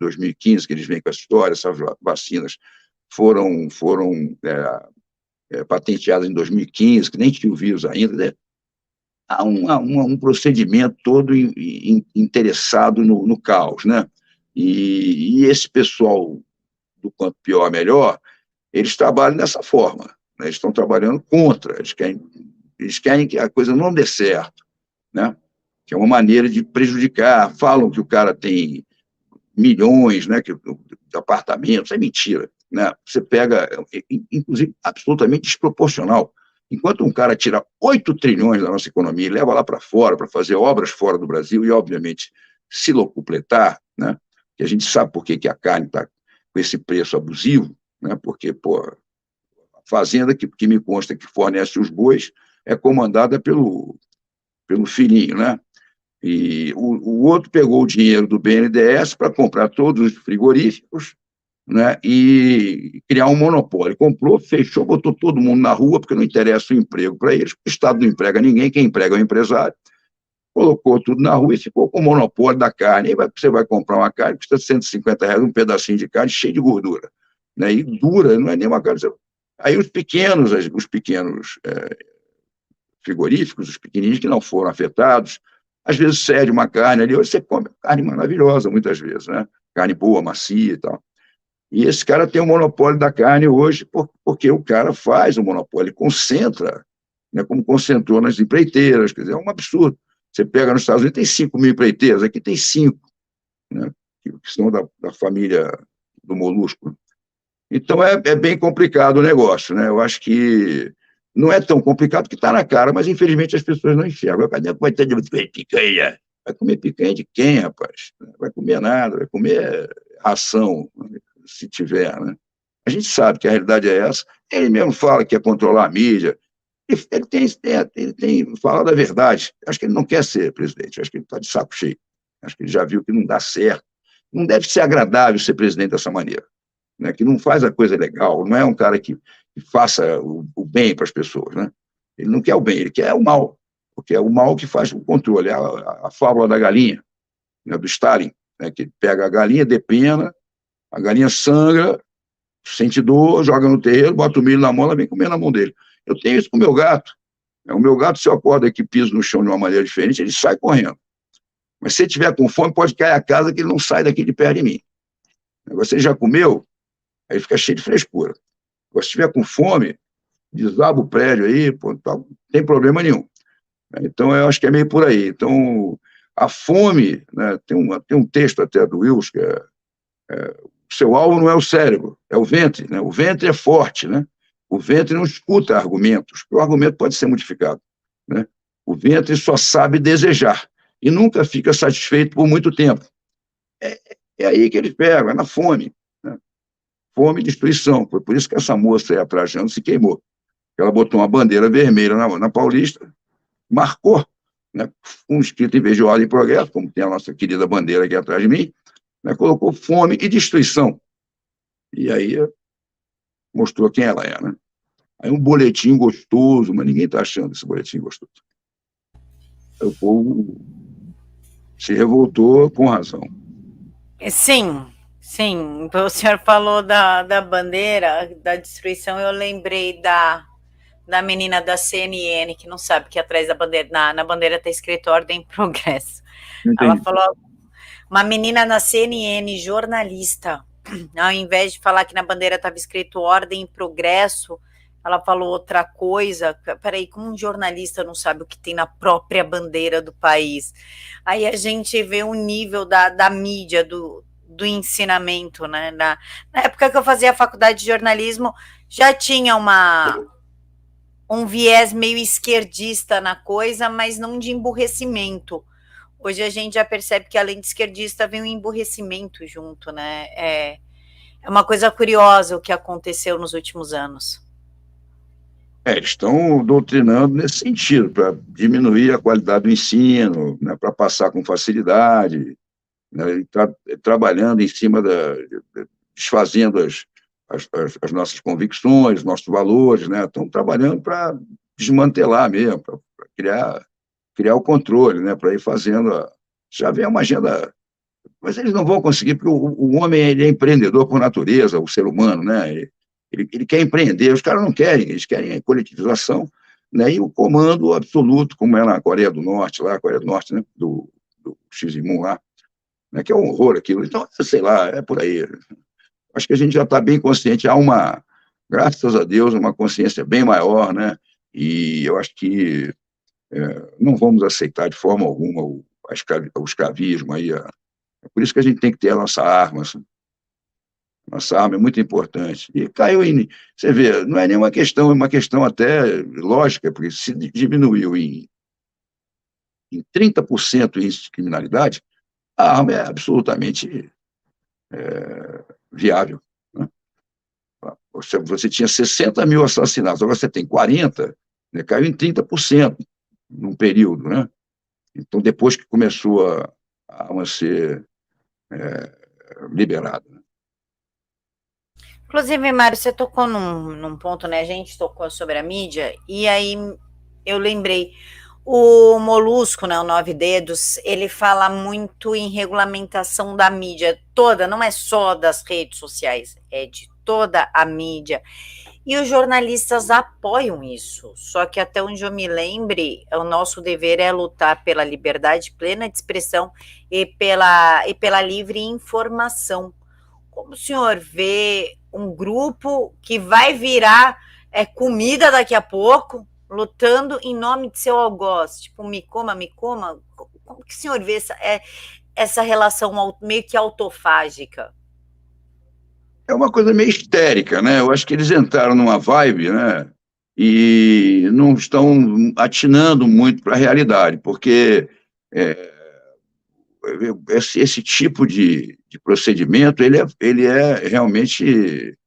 2015 que eles vêm com essa história, essas vacinas foram patenteadas em 2015, que nem tinha o vírus ainda, né? Há um procedimento todo interessado no caos, né? E esse pessoal do quanto pior, melhor, eles trabalham dessa forma, né? Eles estão trabalhando contra, eles querem que a coisa não dê certo, né? Que é uma maneira de prejudicar. Falam que o cara tem milhões, né, de apartamentos, é mentira. Né? Você pega, inclusive, absolutamente desproporcional. Enquanto um cara tira 8 trilhões da nossa economia e leva lá para fora para fazer obras fora do Brasil e, obviamente, se locupletar, né? Que a gente sabe por que a carne está com esse preço abusivo, né? Porque, pô, a fazenda que me consta que fornece os bois é comandada pelo filhinho, né? E o outro pegou o dinheiro do BNDES para comprar todos os frigoríficos, né, e criar um monopólio. Comprou, fechou, botou todo mundo na rua, porque não interessa o emprego para eles, o Estado não emprega ninguém, quem emprega é o empresário. Colocou tudo na rua e ficou com o monopólio da carne. Aí você vai comprar uma carne que custa R$ 150, um pedacinho de carne cheio de gordura. Né, e dura, não é nem uma carne. Aí os pequenos frigoríficos, os pequeninos que não foram afetados, às vezes cede uma carne ali, hoje você come carne maravilhosa, muitas vezes, né? Carne boa, macia e tal. E esse cara tem o monopólio da carne hoje, porque o cara faz o monopólio, ele concentra, né, como concentrou nas empreiteiras, quer dizer, é um absurdo. Você pega nos Estados Unidos, tem 5 mil empreiteiras, aqui tem 5, né, que são da família do molusco. Então é bem complicado o negócio, né? Eu acho que não é tão complicado que está na cara, mas infelizmente as pessoas não enxergam. Cadê vai ter picanha? Vai comer picanha de quem, rapaz? Vai comer nada, vai comer ração, se tiver, né? A gente sabe que a realidade é essa. Ele mesmo fala que quer controlar a mídia. Ele tem falado a verdade. Acho que ele não quer ser presidente. Acho que ele está de saco cheio. Acho que ele já viu que não dá certo. Não deve ser agradável ser presidente dessa maneira, né? Que não faz a coisa legal. Não é um cara que faça o bem para as pessoas, né? Ele não quer o bem, ele quer o mal, porque é o mal que faz o controle. A fábula da galinha, né, do Stalin, né, que pega a galinha, depena, a galinha sangra, sente dor, joga no terreiro, bota o milho na mão, ela vem comer na mão dele. Eu tenho isso com o meu gato. O meu gato, se eu acordo aqui, piso no chão de uma maneira diferente, ele sai correndo. Mas se ele tiver com fome, pode cair a casa que ele não sai daqui de perto de mim. Você já comeu? Aí fica cheio de frescura. Se estiver com fome, desaba o prédio aí, pô, não tem problema nenhum. Então, eu acho que é meio por aí. Então, a fome, né, tem um texto até do Wills, que o seu alvo não é o cérebro, é o ventre. Né? O ventre é forte, né? O ventre não escuta argumentos, porque o argumento pode ser modificado. Né? O ventre só sabe desejar e nunca fica satisfeito por muito tempo. É aí que eles pegam, é na fome. Né? Fome e destruição. Foi por isso que essa moça aí atrás se queimou. Ela botou uma bandeira vermelha na Paulista, marcou, né, um escrito, em vez de ordem e progresso, como tem a nossa querida bandeira aqui atrás de mim, né, colocou fome e destruição. E aí mostrou quem ela é, né? Aí um boletim gostoso, mas ninguém está achando esse boletim gostoso. Aí o povo se revoltou com razão. Sim, sim. O senhor falou da bandeira, da destruição, eu lembrei da menina da CNN que não sabe que atrás da bandeira, na bandeira está escrito Ordem e Progresso. Ela Entendi. falou, uma menina na CNN, jornalista, ao invés de falar que na bandeira estava escrito Ordem e Progresso, ela falou outra coisa. Peraí, como um jornalista não sabe o que tem na própria bandeira do país? Aí a gente vê o nível da mídia, do ensinamento, né? Na época que eu fazia a faculdade de jornalismo, já tinha um viés meio esquerdista na coisa, mas não de emburrecimento. Hoje a gente já percebe que além de esquerdista vem um emburrecimento junto, né? É uma coisa curiosa o que aconteceu nos últimos anos. Eles estão doutrinando nesse sentido, para diminuir a qualidade do ensino, né, para passar com facilidade, né, trabalhando em cima desfazendo as nossas convicções, nossos valores, né, estão trabalhando para desmantelar mesmo, para criar o controle, né, para ir fazendo. Já vem uma agenda, mas eles não vão conseguir, porque o homem ele é empreendedor por natureza, o ser humano, né? Ele quer empreender, os caras não querem, eles querem a coletivização, né? E o comando absoluto, como é na Coreia do Norte, lá, Coreia do Norte, né? Do Xi Jinping lá, né? Que é um horror aquilo. Então, sei lá, é por aí. Acho que a gente já está bem consciente, graças a Deus, uma consciência bem maior, né? E eu acho que não vamos aceitar de forma alguma o escravismo aí. É por isso que a gente tem que ter a nossa arma. Assim. Nossa arma é muito importante. E caiu em. Você vê, não é nenhuma questão, é uma questão até lógica, porque se diminuiu em 30% o índice de criminalidade, a arma é absolutamente viável. Né? Você tinha 60 mil assassinatos, agora você tem 40, né? Caiu em 30% num período. Né? Então, depois que começou a arma ser liberada. Né? Inclusive, Mário, você tocou num ponto, né? A gente tocou sobre a mídia, e aí eu lembrei. O Molusco, né, o Nove Dedos, ele fala muito em regulamentação da mídia toda, não é só das redes sociais, é de toda a mídia. E os jornalistas apoiam isso. Só que até onde eu me lembre, o nosso dever é lutar pela liberdade plena de expressão e pela livre informação. Como o senhor vê um grupo que vai virar comida daqui a pouco, lutando em nome de seu algoz? Tipo, me coma, me coma. Como que o senhor vê essa relação meio que autofágica? É uma coisa meio histérica, né? Eu acho que eles entraram numa vibe, né? E não estão atinando muito para a realidade, porque é, esse tipo de procedimento ele é realmente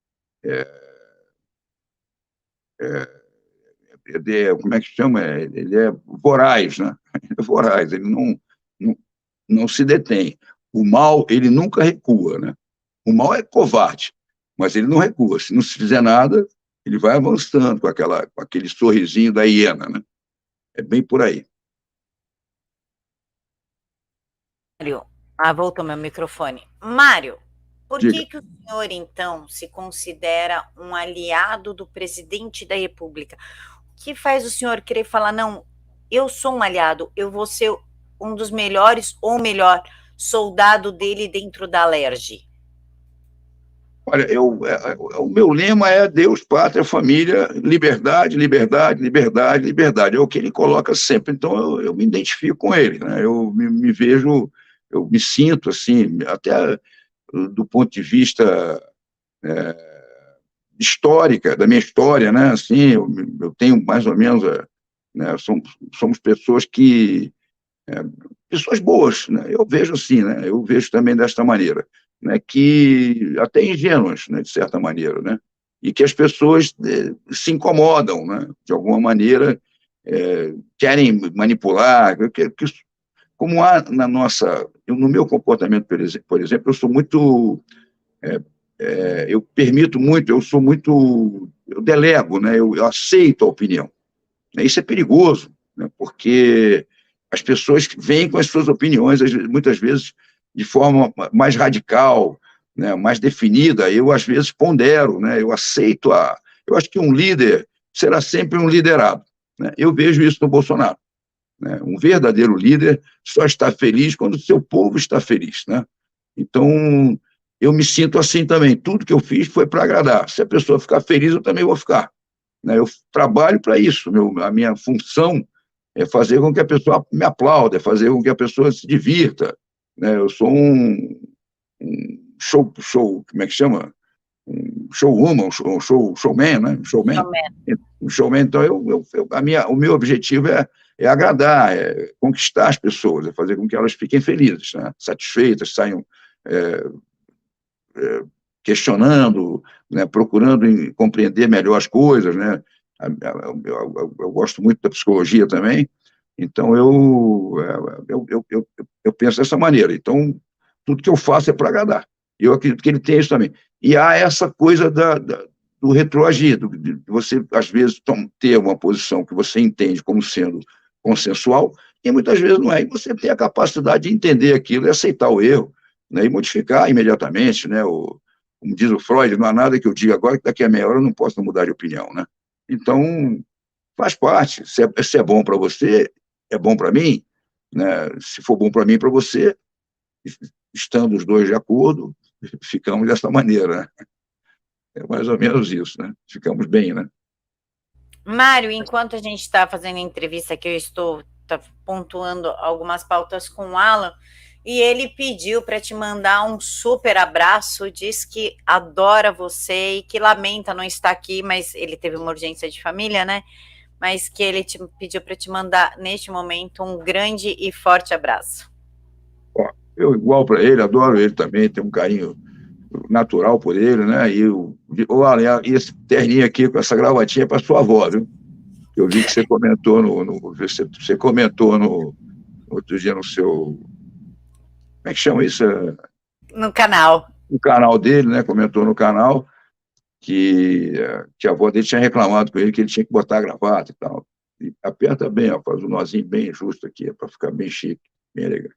como é que chama? Ele é voraz, né? Ele é voraz, ele não, não se detém. O mal, ele nunca recua, né? O mal é covarde, mas ele não recua. Se não se fizer nada, ele vai avançando com aquele sorrisinho da hiena, né? É bem por aí. Mário, voltou meu microfone. Mário, por Diga. que o senhor, então, se considera um aliado do presidente da República? O que faz o senhor querer falar, não, eu sou um aliado, eu vou ser um dos melhores ou melhor soldado dele dentro da Alerj? Olha, o meu lema é Deus, pátria, família, liberdade, liberdade, liberdade, liberdade. É o que ele coloca sempre. Então, eu me identifico com ele. Né? Eu me vejo, eu me sinto assim, até do ponto de vista histórica, da minha história, né? Assim, eu tenho mais ou menos, né? Somos pessoas é, pessoas boas, né? Eu vejo assim, né? Eu vejo também desta maneira, né? Que até ingênuas, né? De certa maneira, né? E que as pessoas se incomodam, né? De alguma maneira, querem manipular, como há na nossa... no meu comportamento, por exemplo, eu sou muito... eu permito muito, eu delego, né? Eu aceito a opinião. Isso é perigoso, né? Porque as pessoas vêm com as suas opiniões, muitas vezes de forma mais radical, né? Mais definida. Eu, às vezes, pondero, né? Eu aceito eu acho que um líder será sempre um liderado, né? Eu vejo isso no Bolsonaro, né? Um verdadeiro líder só está feliz quando o seu povo está feliz, né? Então, eu me sinto assim também. Tudo que eu fiz foi para agradar. Se a pessoa ficar feliz, eu também vou ficar, né? Eu trabalho para isso. A minha função é fazer com que a pessoa me aplaude, é fazer com que a pessoa se divirta, né? Eu sou um como é que chama? Um showwoman, showman, né? Um showman. Então, o meu objetivo é agradar, é conquistar as pessoas, é fazer com que elas fiquem felizes, né? Satisfeitas, saiam questionando, né? Procurando compreender melhor as coisas, né? Eu gosto muito da psicologia também, então eu penso dessa maneira. Então, tudo que eu faço é para agradar. E eu acredito que ele tem isso também. E há essa coisa do retroagir, de você, às vezes, ter uma posição que você entende como sendo consensual, e muitas vezes não é. E você tem a capacidade de entender aquilo e aceitar o erro, né? E modificar imediatamente, né? Como diz o Freud, não há nada que eu diga agora que daqui a meia hora eu não posso mudar de opinião, né? Então, faz parte. Se é bom para você, é bom para mim, né? Se for bom para mim e para você, estando os dois de acordo, ficamos dessa maneira, né? É mais ou menos isso, né? Ficamos bem, né? Mário, enquanto a gente está fazendo a entrevista aqui, eu estou pontuando algumas pautas com o Alan, e ele pediu para te mandar um super abraço, diz que adora você e que lamenta não estar aqui, mas ele teve uma urgência de família, né? Mas que ele pediu para te mandar, neste momento, um grande e forte abraço. Ó, eu, igual para ele, adoro ele também, tenho um carinho natural por ele, né? E esse terninho aqui com essa gravatinha é para sua avó, viu? Eu vi que você comentou você comentou no outro dia no seu, como é que chama isso? No canal. No canal dele, né? Comentou no canal que a avó dele tinha reclamado com ele que ele tinha que botar a gravata e tal. E aperta bem, ó, faz um nozinho bem justo aqui, para ficar bem chique, bem legal.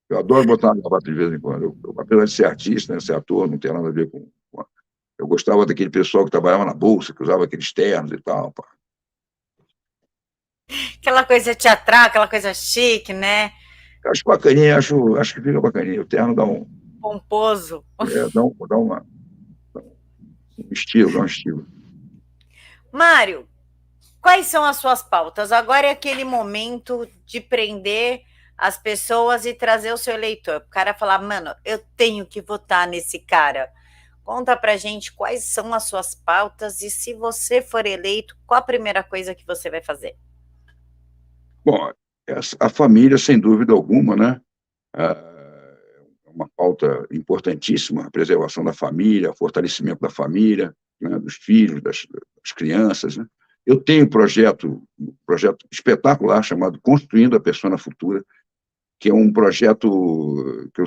Eu adoro botar uma gravata de vez em quando. Apesar de ser artista, né, ser ator, não tem nada a ver com. Eu gostava daquele pessoal que trabalhava na bolsa, que usava aqueles ternos e tal. Pá. Aquela coisa teatral, aquela coisa chique, né? Eu acho bacaninha, acho que fica bacaninha. O terno dá um. Pomposo. Um estilo, dá um estilo. Mário, quais são as suas pautas? Agora é aquele momento de prender as pessoas e trazer o seu eleitor. O cara falar, mano, eu tenho que votar nesse cara. Conta pra gente quais são as suas pautas e se você for eleito, qual a primeira coisa que você vai fazer? Bom, a família, sem dúvida alguma, né? Uma pauta importantíssima, a preservação da família, o fortalecimento da família, né, dos filhos, das crianças, né? Eu tenho um projeto espetacular chamado Construindo a Persona Futura, que é um projeto que é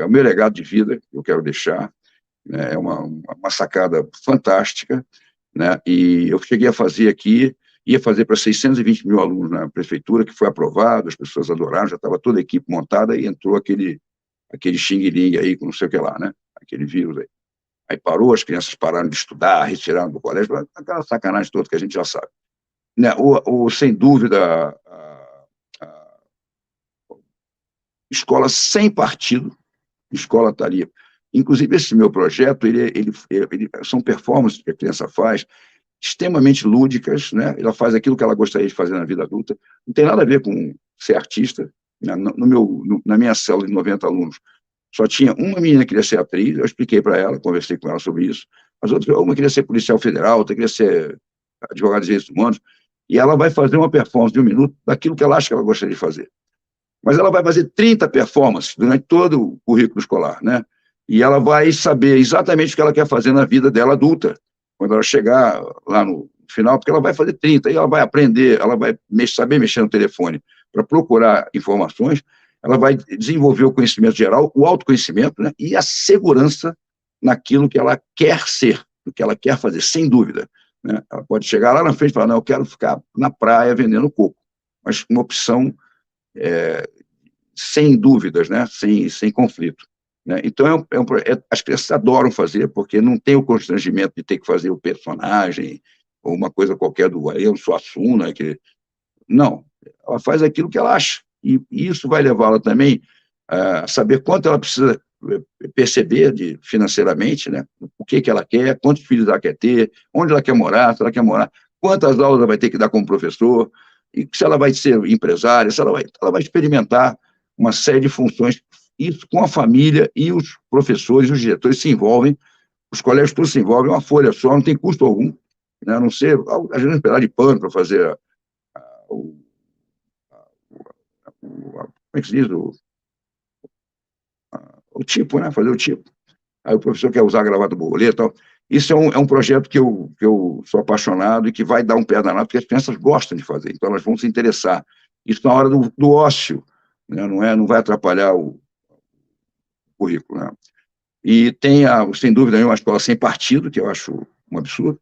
o meu legado de vida que eu quero deixar, né? É uma sacada fantástica, né? E eu cheguei a fazer aqui, ia fazer para 620 mil alunos na prefeitura, que foi aprovado, as pessoas adoraram, já estava toda a equipe montada e entrou aquele xing-ling aí, com não sei o que lá, né? Aquele vírus aí. Aí parou, as crianças pararam de estudar, retiraram do colégio, aquela sacanagem toda que a gente já sabe. Né? Sem dúvida, a escola sem partido, escola estaria. Inclusive, esse meu projeto, são performances que a criança faz, extremamente lúdicas, né? Ela faz aquilo que ela gostaria de fazer na vida adulta, não tem nada a ver com ser artista. Né? Na minha célula de 90 alunos, só tinha uma menina que queria ser atriz, eu expliquei para ela, conversei com ela sobre isso, as outras, uma queria ser policial federal, outra queria ser advogada de direitos humanos, e ela vai fazer uma performance de 1 minuto daquilo que ela acha que ela gostaria de fazer. Mas ela vai fazer 30 performances durante todo o currículo escolar, né? E ela vai saber exatamente o que ela quer fazer na vida dela adulta, quando ela chegar lá no final, porque ela vai fazer 30, aí ela vai aprender, ela vai saber mexer no telefone para procurar informações, ela vai desenvolver o conhecimento geral, o autoconhecimento, né, e a segurança naquilo que ela quer ser, no que ela quer fazer, sem dúvida. Né? Ela pode chegar lá na frente e falar, não, eu quero ficar na praia vendendo coco, mas uma opção sem dúvidas, né? sem conflito. Né? Então, as crianças adoram fazer, porque não tem o constrangimento de ter que fazer o personagem, ou uma coisa qualquer do Ariel Suassuna, que... Não, ela faz aquilo que ela acha, e isso vai levá-la também a saber quanto ela precisa perceber financeiramente, né? O que ela quer, quantos filhos ela quer ter, onde ela quer morar, se ela quer morar, quantas aulas ela vai ter que dar como professor, e se ela vai ser empresária, se ela vai experimentar uma série de funções. Isso com a família e os professores, os diretores se envolvem, os colégios todos se envolvem, uma folha só, não tem custo algum, né? A não ser, às vezes, um pedaço de pano para fazer como é que se diz? O tipo, né? Fazer o tipo. Aí o professor quer usar a gravata borboleta e tal. Isso é um projeto que eu sou apaixonado e que vai dar um pé danado, porque as crianças gostam de fazer, então elas vão se interessar. Isso na hora do ócio, né? Não vai atrapalhar o currículo. Né? E tem, sem dúvida nenhuma, uma escola sem partido, que eu acho um absurdo.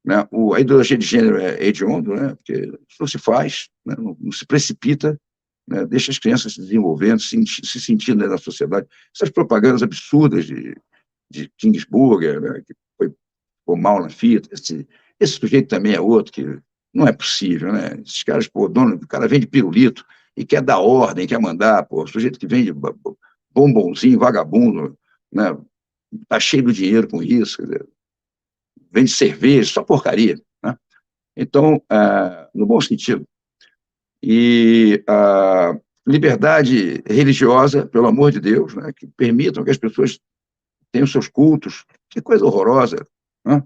Né? A ideologia de gênero é hediondo, né? Porque isso não se faz, né? Não se precipita, né? Deixa as crianças se desenvolvendo, se sentindo dentro da sociedade. Essas propagandas absurdas de Kingsburger, né? Que ficou mal na fita, esse sujeito também é outro, que não é possível, né? Esses caras, pô, o cara vende pirulito e quer dar ordem, quer mandar, pô, o sujeito que vende bombonzinho, vagabundo, né? Tá cheio de dinheiro com isso, quer dizer, vende cerveja, só porcaria, né? Então, no bom sentido. E a liberdade religiosa, pelo amor de Deus, né? Que permitam que as pessoas tenham seus cultos, que coisa horrorosa, né?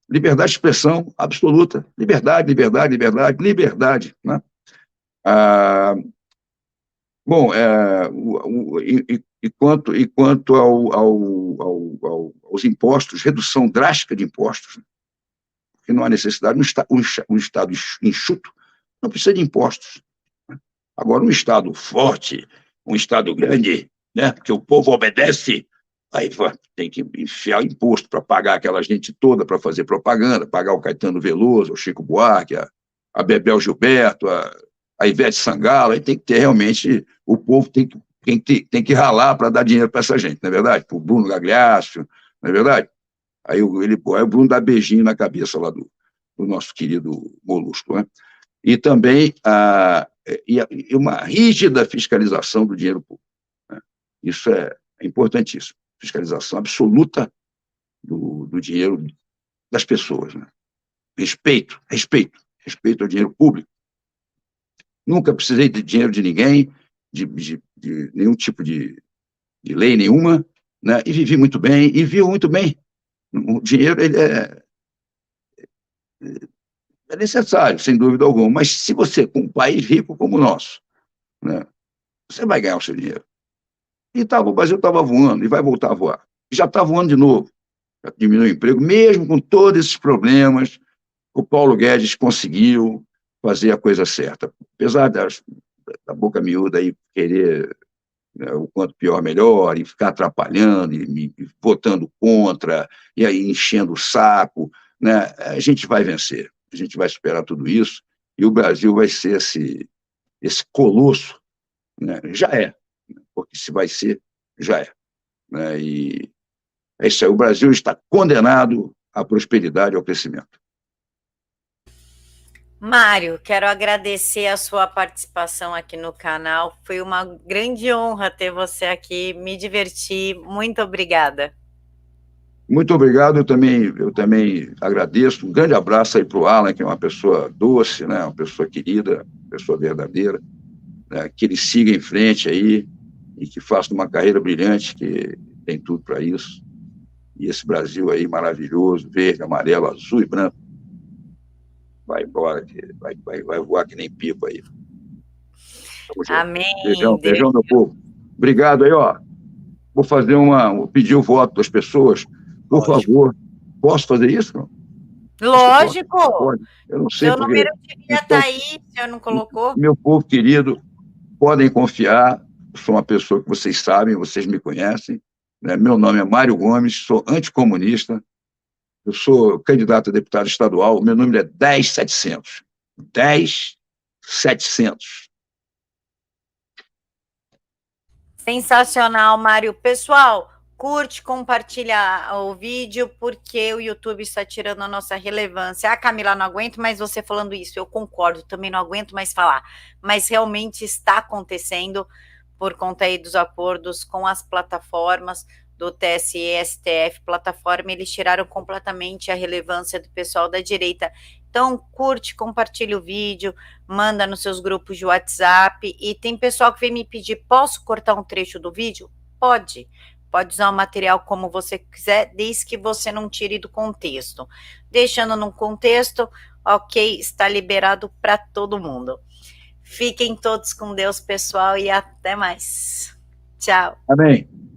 Liberdade de expressão absoluta, liberdade, liberdade, liberdade, liberdade, né? Bom, e quanto aos impostos, redução drástica de impostos, né? Porque não há necessidade, um Estado enxuto não precisa de impostos. Né? Agora, um Estado forte, um Estado grande, né? Porque o povo obedece, aí tem que enfiar imposto para pagar aquela gente toda para fazer propaganda, pagar o Caetano Veloso, o Chico Buarque, a Bebel Gilberto, a Ivete Sangalo, aí tem que ter realmente, o povo tem que ralar para dar dinheiro para essa gente, não é verdade? Para o Bruno Gagliasso, não é verdade? Aí o Bruno dá beijinho na cabeça lá do nosso querido Molusco, né? E também e uma rígida fiscalização do dinheiro público. Né? Isso é importantíssimo. Fiscalização absoluta do dinheiro das pessoas. Né? Respeito ao dinheiro público. Nunca precisei de dinheiro de ninguém, de nenhum tipo de lei nenhuma, né? E vivi muito bem, e vivo muito bem. O dinheiro ele é necessário, sem dúvida alguma, mas se você, com um país rico como o nosso, né, você vai ganhar o seu dinheiro. E o Brasil estava voando, e vai voltar a voar. E já está voando de novo. Já diminuiu o emprego, mesmo com todos esses problemas, o Paulo Guedes conseguiu fazer a coisa certa. Apesar da boca miúda aí querer, né, o quanto pior melhor, e ficar atrapalhando, e votando contra, e aí enchendo o saco, né, a gente vai vencer. A gente vai superar tudo isso, e o Brasil vai ser esse colosso, né? Já é, porque se vai ser, já é. Né? E é isso aí, o Brasil está condenado à prosperidade e ao crescimento. Mário, quero agradecer a sua participação aqui no canal, foi uma grande honra ter você aqui, me diverti, muito obrigada. Muito obrigado, eu também agradeço, um grande abraço aí para o Alan, que é uma pessoa doce, né? Uma pessoa querida, uma pessoa verdadeira, né? Que ele siga em frente aí e que faça uma carreira brilhante, que tem tudo para isso. E esse Brasil aí maravilhoso, verde, amarelo, azul e branco, vai embora, vai voar que nem pipa aí. Amém. Beijão, meu povo. Obrigado aí, ó. Vou fazer pedir o voto das pessoas. Por favor, posso fazer isso? Você pode? Lógico. Pode. Eu não sei Seu porque. número devia estar Então, aí, o senhor não colocou? meu povo querido, podem confiar. Eu sou uma pessoa que vocês sabem, vocês me conhecem. Né? Meu nome é Mário Gomes, sou anticomunista. Eu sou candidato a deputado estadual. Meu número é 10700. 10700. Sensacional, Mário. Pessoal, curte, compartilha o vídeo, porque o YouTube está tirando a nossa relevância. Ah, Camila, não aguento mais você falando isso. Eu concordo, também não aguento mais falar. Mas realmente está acontecendo por conta aí dos acordos com as plataformas do TSE, STF, plataforma, eles tiraram completamente a relevância do pessoal da direita. Então, curte, compartilha o vídeo, manda nos seus grupos de WhatsApp. E tem pessoal que vem me pedir: posso cortar um trecho do vídeo? Pode. Pode usar o material como você quiser, desde que você não tire do contexto. Deixando no contexto, ok, está liberado para todo mundo. Fiquem todos com Deus, pessoal, e até mais. Tchau. Amém.